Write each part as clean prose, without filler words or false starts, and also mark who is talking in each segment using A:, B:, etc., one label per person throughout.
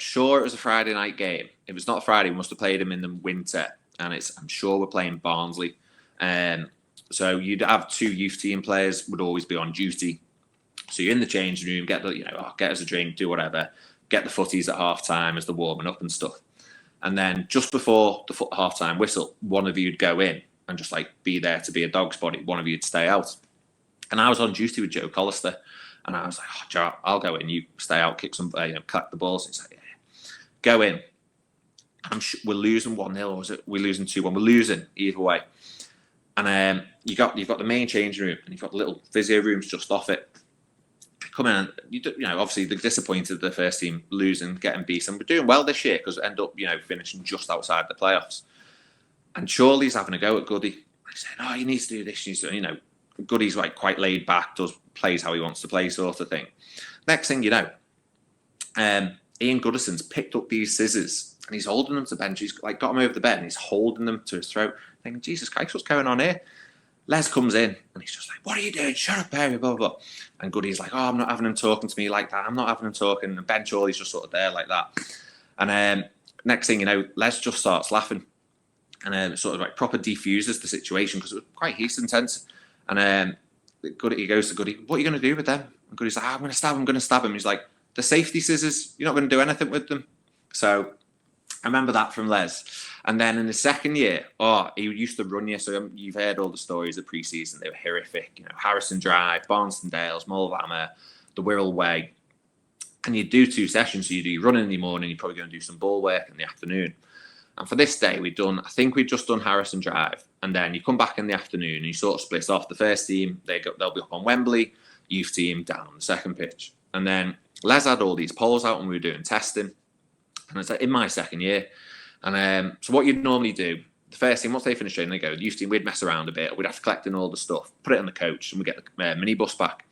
A: sure it was a Friday night game. If it was not Friday, we must have played him in the winter. And I'm sure we're playing Barnsley. So you'd have 2 youth team players would always be on duty. So you're in the changing room, get us a drink, do whatever, get the footies at half time as they're warming up and stuff. And then just before the half time whistle, one of you'd go in and just like be there to be a dog's body. One of you'd stay out. And I was on duty with Joe Collister. And I was like, Joe, I'll go in. You stay out, kick some, collect the balls. And he's like, yeah. Go in. We're losing 1-0, or was it? We're losing 2-1. We're losing either way. And you've got the main changing room, and you've got the little physio rooms just off it. Come in, and obviously they're disappointed the first team losing, getting beaten. We're doing well this year because we end up, finishing just outside the playoffs. And Chorley's having a go at Goody. He's saying, "Oh, you need to do this." Goody's like quite laid back, plays how he wants to play, sort of thing. Next thing you know, Ian Goodison's picked up these scissors and he's holding them to the bench. He's like got them over the bed and he's holding them to his throat. Thinking, Jesus Christ, what's going on here? Les comes in and he's just like, "What are you doing? Shut up, Barry, blah, blah, blah." And Goody's like, "Oh, I'm not having him talking to me like that. I'm not having him talking." And Ben Chorley's just sort of there like that. And next thing you know, Les just starts laughing. And it sort of like proper defuses the situation because it was quite heat intense. And he goes to Goody, "What are you going to do with them?" And Goody's like, "I'm going to stab him. He's like, "The safety scissors, you're not going to do anything with them." So I remember that from Les. And then in the second year, he used to run you. So you've heard all the stories of pre-season. They were horrific. Harrison Drive, Barnstone Dales, Mulvanner, the Wirral Way. And you do 2 sessions. So you do running in the morning. You're probably going to do some ball work in the afternoon. And for this day, we'd just done Harrison Drive. And then you come back in the afternoon and you sort of split off. The first team, they'll be up on Wembley. Youth team down on the second pitch. And then Les had all these poles out and we were doing testing. And it's like in my second year. And so what you'd normally do, the first team, once they finish training, they go, the youth team, we'd mess around a bit. We'd have to collect in all the stuff, put it on the coach, and we get the minibus back.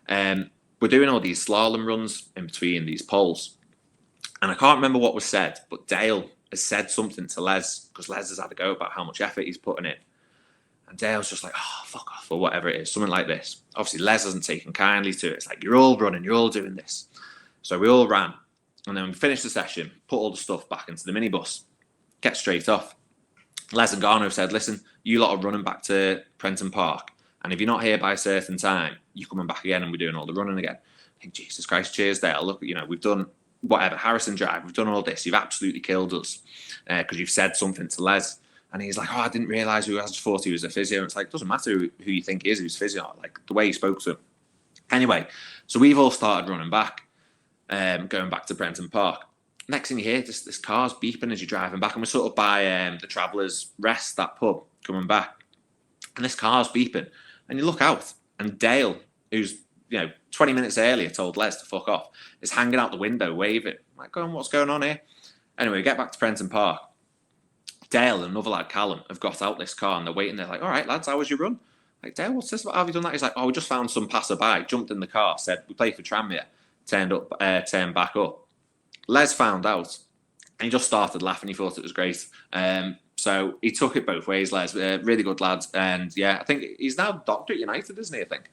A: We're doing all these slalom runs in between these poles. And I can't remember what was said, but Dale has said something to Les, because Les has had a go about how much effort he's putting in. And Dale's just like, "Oh, fuck off," or whatever it is, something like this. Obviously, Les hasn't taken kindly to it. It's like, "You're all running, you're all doing this." So we all ran. And then we finished the session, put all the stuff back into the minibus, get straight off. Les and Garner have said, "Listen, you lot are running back to Prenton Park. And if you're not here by a certain time, you're coming back again and we're doing all the running again." I think, Jesus Christ, cheers, Dale. Look, we've done whatever, Harrison Drive, we've done all this. You've absolutely killed us because you've said something to Les. And he's like, "Oh, I didn't realise who." I just thought he was a physio. And it's like, it doesn't matter who you think he is, who's physio. Like the way he spoke to him. Anyway, so we've all started running back. Going back to Prenton Park. Next thing you hear, this car's beeping as you're driving back, and we're sort of by the Travellers Rest, that pub, coming back, and this car's beeping, and you look out, and Dale, who's 20 minutes earlier told Les to fuck off, is hanging out the window waving. I'm like, what's going on here? Anyway, we get back to Prenton Park. Dale and another lad, Callum, have got out this car, and they're waiting there like, "All right, lads, how was your run?" Like, "Dale, what's this? How have you done that?" He's like, "Oh, we just found some passerby, jumped in the car, said we play for Tranmere." Turned back up. Les found out and he just started laughing. He thought it was great. So he took it both ways, Les. Really good lads. And yeah, I think he's now doctor at United, isn't he? I think.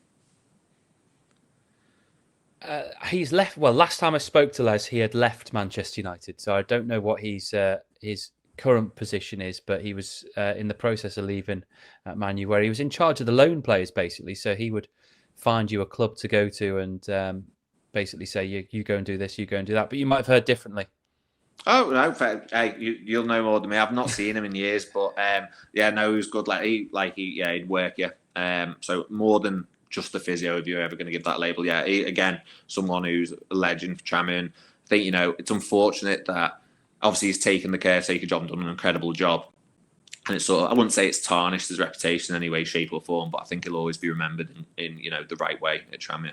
B: He's left. Well, last time I spoke to Les, he had left Manchester United. So I don't know what his current position is, but he was in the process of leaving at Man U, where he was in charge of the loan players, basically. So he would find you a club to go to and basically say, you go and do this, you go and do that. But you might have heard differently.
A: Oh, no, you'll know more than me. I've not seen him in years, but he was good. He'd work you. So more than just a physio, if you're ever going to give that label. Yeah, again, someone who's a legend for Tranmere. I think, it's unfortunate that obviously he's taken the caretaker job and done an incredible job. And it's sort of, I wouldn't say it's tarnished his reputation in any way, shape or form, but I think he'll always be remembered in the right way at Tranmere.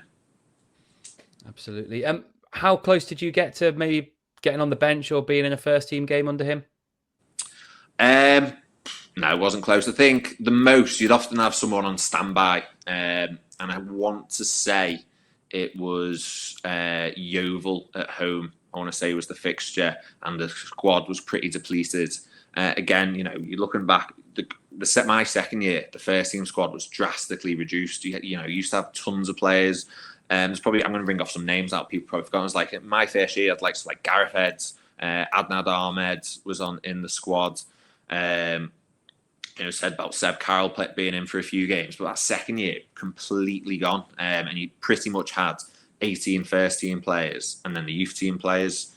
B: Absolutely. How close did you get to maybe getting on the bench or being in a first team game under him?
A: No, it wasn't close. I think the most, you'd often have someone on standby. And I want to say it was Yeovil at home. I want to say it was the fixture, and the squad was pretty depleted. Again, you're looking back, my second year, the first team squad was drastically reduced. You used to have tons of players. There's probably, I'm going to bring off some names that people probably forgotten. It's like in my first year, I'd like Gareth Edds, Adnad Ahmed was in the squad. Said about Seb Carroll being in for a few games, but that second year completely gone, and you pretty much had 18 first team players and then the youth team players.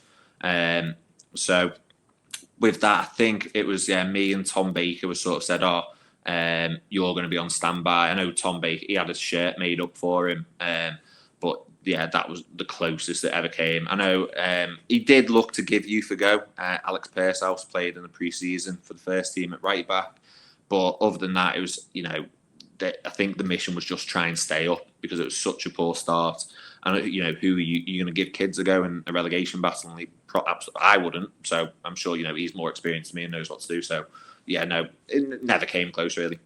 A: So with that, I think it was me and Tom Baker was sort of said, you're going to be on standby. I know Tom Baker, he had his shirt made up for him, but yeah, that was the closest it ever came. I know he did look to give youth a go. Alex Pearcehouse played in the pre-season for the first team at right back. But other than that, it was, I think the mission was just try and stay up because it was such a poor start. And, who are you going to give kids a go in a relegation battle? And I wouldn't. So I'm sure, he's more experienced than me and knows what to do. So, yeah, no, it never came close, really.